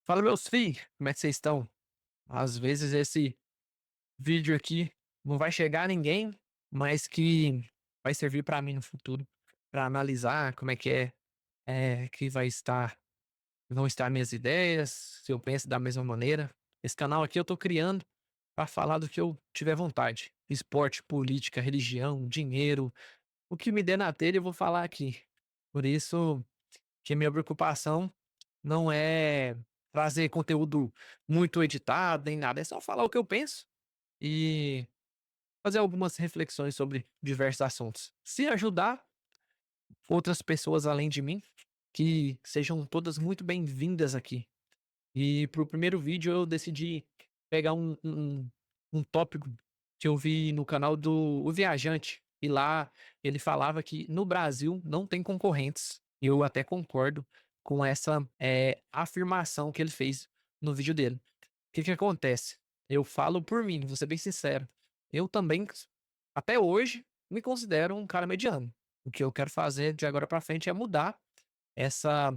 Fala, meus filhos, como é que vocês estão? Às vezes esse vídeo aqui não vai chegar a ninguém, mas que vai servir para mim no futuro, para analisar como é que vão estar minhas ideias, se eu penso da mesma maneira. Esse canal aqui eu tô criando para falar do que eu tiver vontade. Esporte, política, religião, dinheiro, o que me der na telha eu vou falar aqui. Por isso que a minha preocupação não é trazer conteúdo muito editado nem nada, é só falar o que eu penso e fazer algumas reflexões sobre diversos assuntos. Se ajudar outras pessoas além de mim, que sejam todas muito bem-vindas aqui. E para o primeiro vídeo eu decidi pegar um tópico que eu vi no canal do O Viajante, e lá ele falava que no Brasil não tem concorrentes. E eu até concordo com essa afirmação que ele fez no vídeo dele. O que que acontece? Eu falo por mim, vou ser bem sincero. Eu também, até hoje, me considero um cara mediano. O que eu quero fazer de agora para frente é mudar essa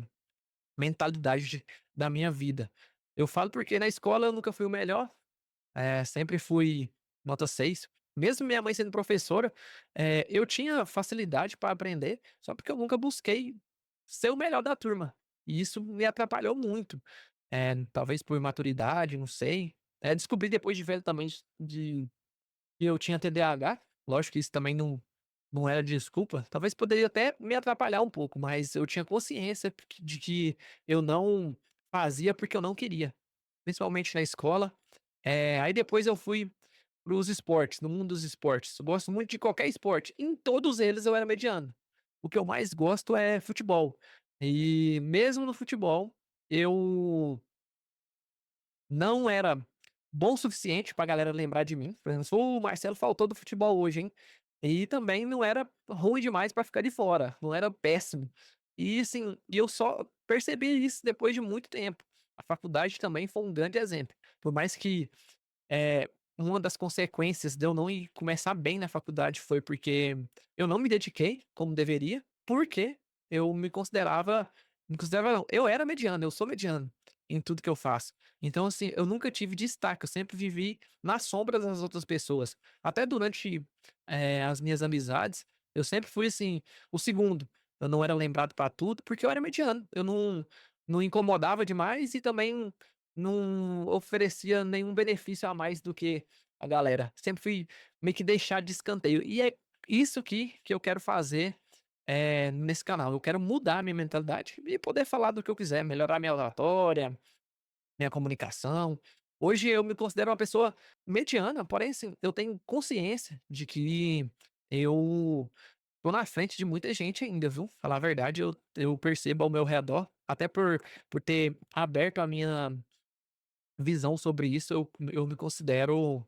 mentalidade da minha vida. Eu falo porque na escola eu nunca fui o melhor, sempre fui nota 6. Mesmo minha mãe sendo professora, eu tinha facilidade para aprender, só porque eu nunca busquei ser o melhor da turma. E isso me atrapalhou muito. Talvez por maturidade, não sei. Descobri depois de velho também que eu tinha TDAH. Lógico que isso também não era desculpa. Talvez poderia até me atrapalhar um pouco, mas eu tinha consciência de que eu não fazia porque eu não queria, principalmente na escola. Aí depois eu fui para os esportes, no mundo dos esportes. Eu gosto muito de qualquer esporte. Em todos eles eu era mediano. O que eu mais gosto é futebol. E mesmo no futebol, eu não era bom o suficiente pra galera lembrar de mim. Por exemplo, "O Marcelo faltou do futebol hoje, hein". E também não era ruim demais pra ficar de fora, não era péssimo. E assim, eu só percebi isso depois de muito tempo. A faculdade também foi um grande exemplo. Por mais que, uma das consequências de eu não ir começar bem na faculdade foi porque eu não me dediquei como deveria, porque eu me considerava não, eu era mediano, eu sou mediano em tudo que eu faço. Então, assim, eu nunca tive destaque, eu sempre vivi na sombra das outras pessoas. Até durante, as minhas amizades, eu sempre fui, assim, o segundo. Eu não era lembrado pra tudo, porque eu era mediano. Eu não incomodava demais e também não oferecia nenhum benefício a mais do que a galera. Sempre fui meio que deixado de escanteio. E é isso que eu quero fazer, nesse canal. Eu quero mudar a minha mentalidade e poder falar do que eu quiser, melhorar minha oratória, minha comunicação. Hoje eu me considero uma pessoa mediana, porém, assim, eu tenho consciência de que eu tô na frente de muita gente ainda, viu. Falar a verdade, eu percebo ao meu redor, até por ter aberto a minha visão sobre isso, eu me considero,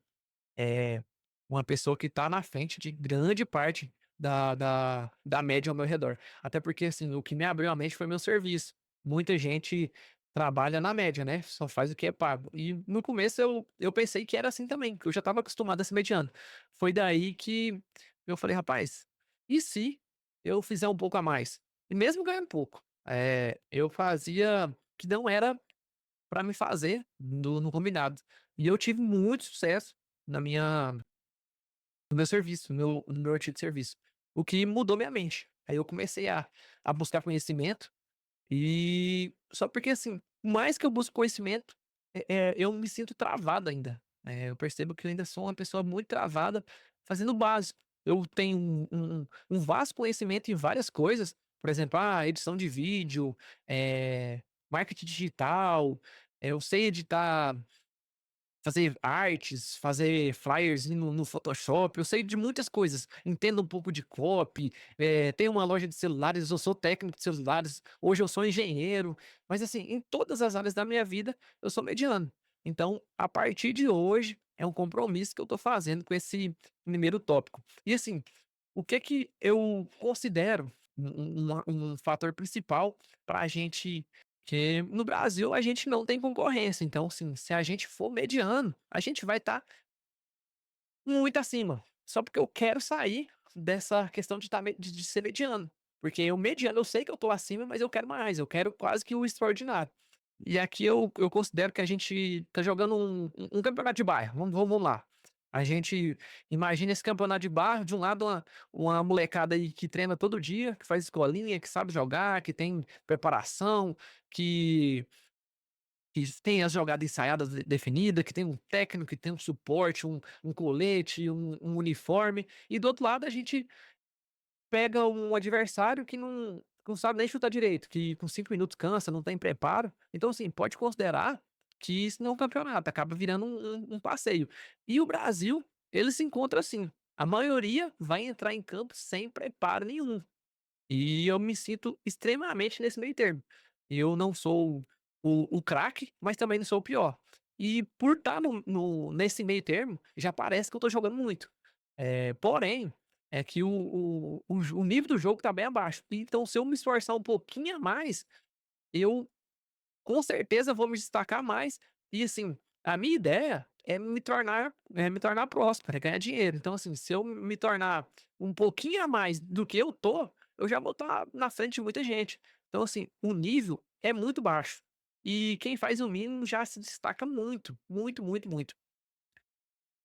eh, uma pessoa que tá na frente de grande parte da média ao meu redor. Até porque, assim, o que me abriu a mente foi meu serviço. Muita gente trabalha na média, né, só faz o que é pago. E no começo eu pensei que era assim também, que eu já estava acostumado a ser mediano. Foi daí que eu falei: "Rapaz, e se eu fizer um pouco a mais?". E mesmo ganhando pouco, eu fazia que não era pra me fazer no combinado. E eu tive muito sucesso na minha no meu serviço, no meu antigo serviço, o que mudou minha mente. Aí eu comecei a buscar conhecimento, e só porque, assim, por mais que eu busque conhecimento, eu me sinto travado ainda. Eu percebo que eu ainda sou uma pessoa muito travada fazendo o básico. Eu tenho um vasto conhecimento em várias coisas, por exemplo, edição de vídeo, marketing digital, eu sei editar, fazer artes, fazer flyers no Photoshop, eu sei de muitas coisas, entendo um pouco de copy, tenho uma loja de celulares, eu sou técnico de celulares, hoje eu sou engenheiro, mas assim, em todas as áreas da minha vida, eu sou mediano. Então, a partir de hoje, é um compromisso que eu tô fazendo com esse primeiro tópico. E assim, o que eu considero um fator principal para a gente, que no Brasil a gente não tem concorrência, então assim, se a gente for mediano, a gente vai estar muito acima, só porque eu quero sair dessa questão de estar de ser mediano, porque o mediano eu sei que eu tô acima, mas eu quero mais, eu quero quase que o extraordinário. E aqui eu considero que a gente tá jogando um campeonato de bairro, vamos lá. A gente imagina esse campeonato de bairro, de um lado uma molecada aí que treina todo dia, que faz escolinha, que sabe jogar, que tem preparação, que que tem as jogadas ensaiadas definidas, que tem um técnico, que tem um suporte, um colete, um uniforme, e do outro lado a gente pega um adversário que não sabe nem chutar direito, que com 5 minutos cansa, não tem preparo. Então, assim, pode considerar que isso não é um campeonato, acaba virando um passeio. E o Brasil, ele se encontra assim, a maioria vai entrar em campo sem preparo nenhum. E eu me sinto extremamente nesse meio termo. Eu não sou o craque, mas também não sou o pior. E por estar nesse meio termo, já parece que eu tô jogando muito. Porém, é que o nível do jogo tá bem abaixo. Então, se eu me esforçar um pouquinho a mais, eu com certeza vou me destacar mais. E assim, a minha ideia é me tornar próspero, é ganhar dinheiro. Então, assim, se eu me tornar um pouquinho a mais do que eu tô, eu já vou estar na frente de muita gente. Então, assim, o nível é muito baixo. E quem faz o mínimo já se destaca muito, muito, muito, muito.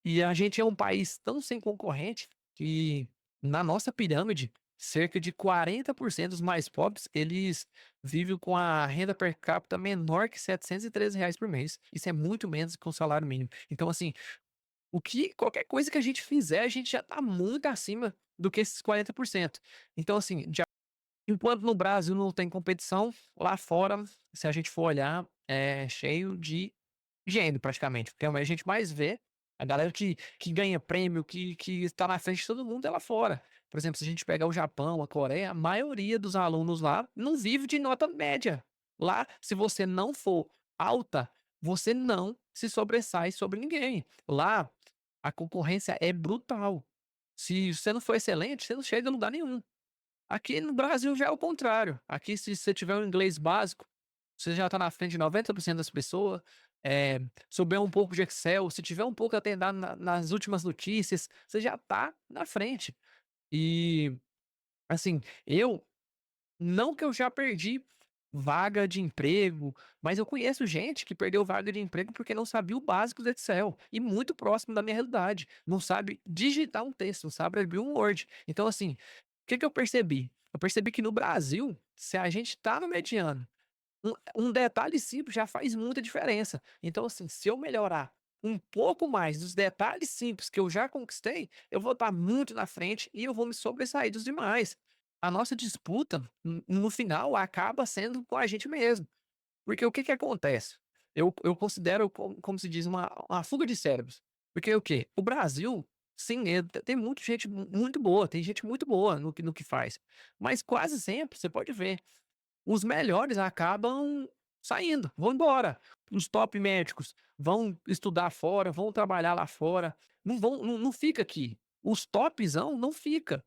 E a gente é um país tão sem concorrente que, na nossa pirâmide, cerca de 40% dos mais pobres, eles vivem com a renda per capita menor que R$ 713 por mês. Isso é muito menos que um salário mínimo. Então, assim, qualquer coisa que a gente fizer, a gente já está muito acima do que esses 40%. Então, assim, enquanto no Brasil não tem competição, lá fora, se a gente for olhar, é cheio de gênio praticamente, porque a gente mais vê a galera que ganha prêmio, que está na frente de todo mundo é lá fora. Por exemplo, se a gente pegar o Japão, a Coreia, a maioria dos alunos lá não vive de nota média. Lá, se você não for alta, você não se sobressai sobre ninguém. Lá, a concorrência é brutal. Se você não for excelente, você não chega a lugar nenhum. Aqui no Brasil já é o contrário. Aqui, se você tiver um inglês básico, você já está na frente de 90% das pessoas. Souber um pouco de Excel, se tiver um pouco atendado nas últimas notícias, você já está na frente. E, assim, não que eu já perdi vaga de emprego, mas eu conheço gente que perdeu vaga de emprego porque não sabia o básico do Excel, e muito próximo da minha realidade. Não sabe digitar um texto, não sabe abrir um Word. Então, assim, o que que eu percebi? Eu percebi que no Brasil, se a gente tá no mediano, um detalhe simples já faz muita diferença. Então, assim, se eu melhorar um pouco mais dos detalhes simples que eu já conquistei, eu vou estar muito na frente e eu vou me sobressair dos demais. A nossa disputa, no final, acaba sendo com a gente mesmo. Porque o que que acontece? Eu considero como se diz, uma fuga de cérebros. Porque o quê? O Brasil, sim, tem muita gente muito boa, tem gente muito boa no que faz. Mas quase sempre, você pode ver, os melhores acabam saindo, vão embora. Os top médicos vão estudar fora, vão trabalhar lá fora, não fica aqui. Os topzão não fica.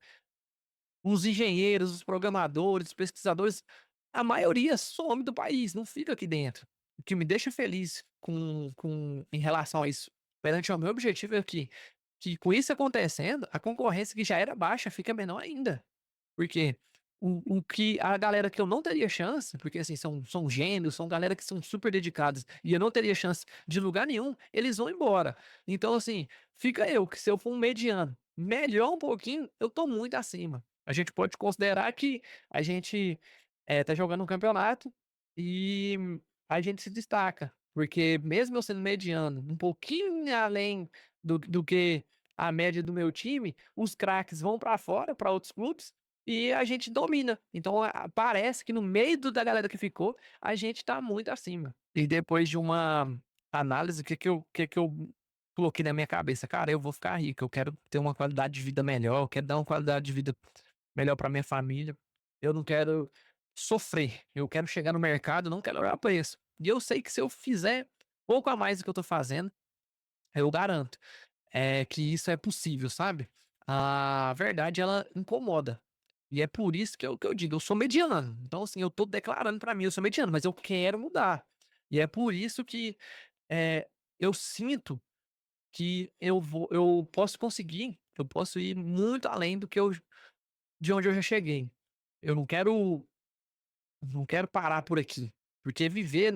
Os engenheiros, os programadores, os pesquisadores, a maioria some do país, não fica aqui dentro. O que me deixa feliz em relação a isso, perante ao meu objetivo é que com isso acontecendo, a concorrência que já era baixa fica menor ainda. Porque o que a galera que eu não teria chance, porque assim, são gênios, são galera que são super dedicados, e eu não teria chance de lugar nenhum, eles vão embora. Então, assim, fica eu, que se eu for um mediano, melhor um pouquinho, eu tô muito acima. A gente pode considerar que a gente tá jogando um campeonato e a gente se destaca. Porque mesmo eu sendo mediano, um pouquinho além do que a média do meu time, os craques vão pra fora, pra outros clubes, e a gente domina. Então, parece que no meio da galera que ficou, a gente tá muito acima. E depois de uma análise, o que que eu coloquei na minha cabeça? Cara, eu vou ficar rico, eu quero ter uma qualidade de vida melhor, eu quero dar uma qualidade de vida melhor pra minha família. Eu não quero sofrer, eu quero chegar no mercado, não quero olhar preço. E eu sei que se eu fizer pouco a mais do que eu tô fazendo, eu garanto, que isso é possível, sabe. A verdade, ela incomoda. E é por isso que eu digo, eu sou mediano. Então, assim, eu tô declarando pra mim, eu sou mediano, mas eu quero mudar. E é por isso que, eu sinto que eu posso conseguir, eu posso ir muito além de onde eu já cheguei. Eu não quero parar por aqui, porque viver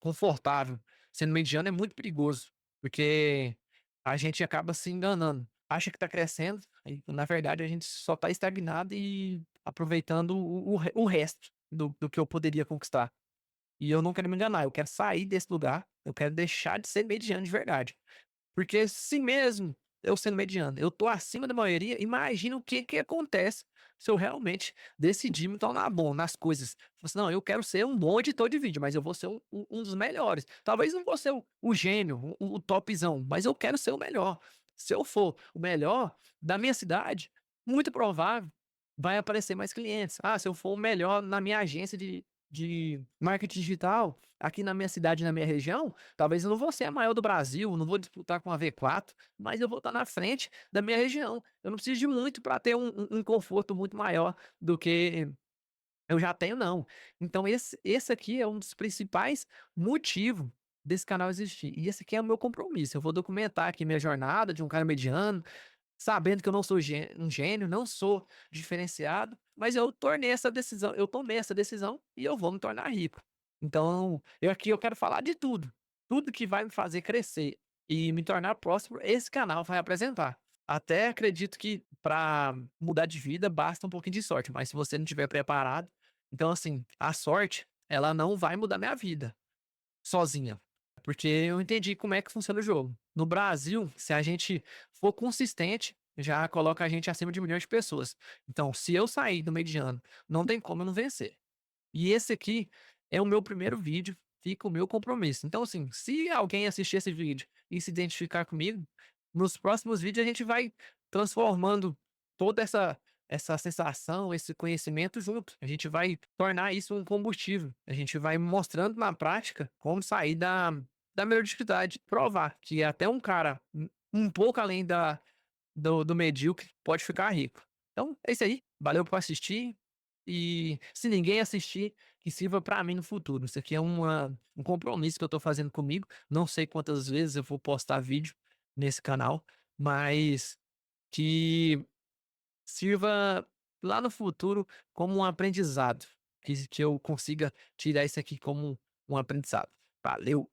confortável. Sendo mediano é muito perigoso, porque a gente acaba se enganando. Acha que tá crescendo, e na verdade a gente só tá estagnado e aproveitando o resto do que eu poderia conquistar. E eu não quero me enganar, eu quero sair desse lugar, eu quero deixar de ser mediano de verdade. Porque se mesmo eu sendo mediano, eu tô acima da maioria, imagina o que que acontece se eu realmente decidir me tornar bom nas coisas. Falar assim: "Não, eu quero ser um bom editor de vídeo, mas eu vou ser um dos melhores. Talvez não vou ser o gênio, o topzão, mas eu quero ser o melhor. Se eu for o melhor da minha cidade, muito provável vai aparecer mais clientes. Ah, se eu for o melhor na minha agência de marketing digital, aqui na minha cidade, na minha região, talvez eu não vou ser a maior do Brasil, não vou disputar com a V4, mas eu vou estar na frente da minha região. Eu não preciso de muito para ter um conforto muito maior do que eu já tenho, não. Então esse aqui é um dos principais motivos desse canal existir. E esse aqui é o meu compromisso. Eu vou documentar aqui minha jornada de um cara mediano, sabendo que eu não sou um gênio, não sou diferenciado, mas eu tomei essa decisão e eu vou me tornar rico. Então, eu quero falar de tudo, tudo que vai me fazer crescer e me tornar próspero, esse canal vai apresentar. Até acredito que para mudar de vida basta um pouquinho de sorte, mas se você não estiver preparado, então assim, a sorte, ela não vai mudar minha vida sozinha, porque eu entendi como é que funciona o jogo. No Brasil, se a gente for consistente, já coloca a gente acima de milhões de pessoas. Então, se eu sair do mediano, não tem como eu não vencer. E esse aqui é o meu primeiro vídeo, fica o meu compromisso. Então, assim, se alguém assistir esse vídeo e se identificar comigo, nos próximos vídeos a gente vai transformando toda essa sensação, esse conhecimento junto. A gente vai tornar isso um combustível. A gente vai mostrando na prática como sair da mediocridade, provar que até um cara um pouco além do medíocre pode ficar rico. Então, é isso aí. Valeu por assistir. E se ninguém assistir, que sirva pra mim no futuro. Isso aqui é um compromisso que eu tô fazendo comigo. Não sei quantas vezes eu vou postar vídeo nesse canal, mas que sirva lá no futuro como um aprendizado. Que eu consiga tirar isso aqui como um aprendizado. Valeu!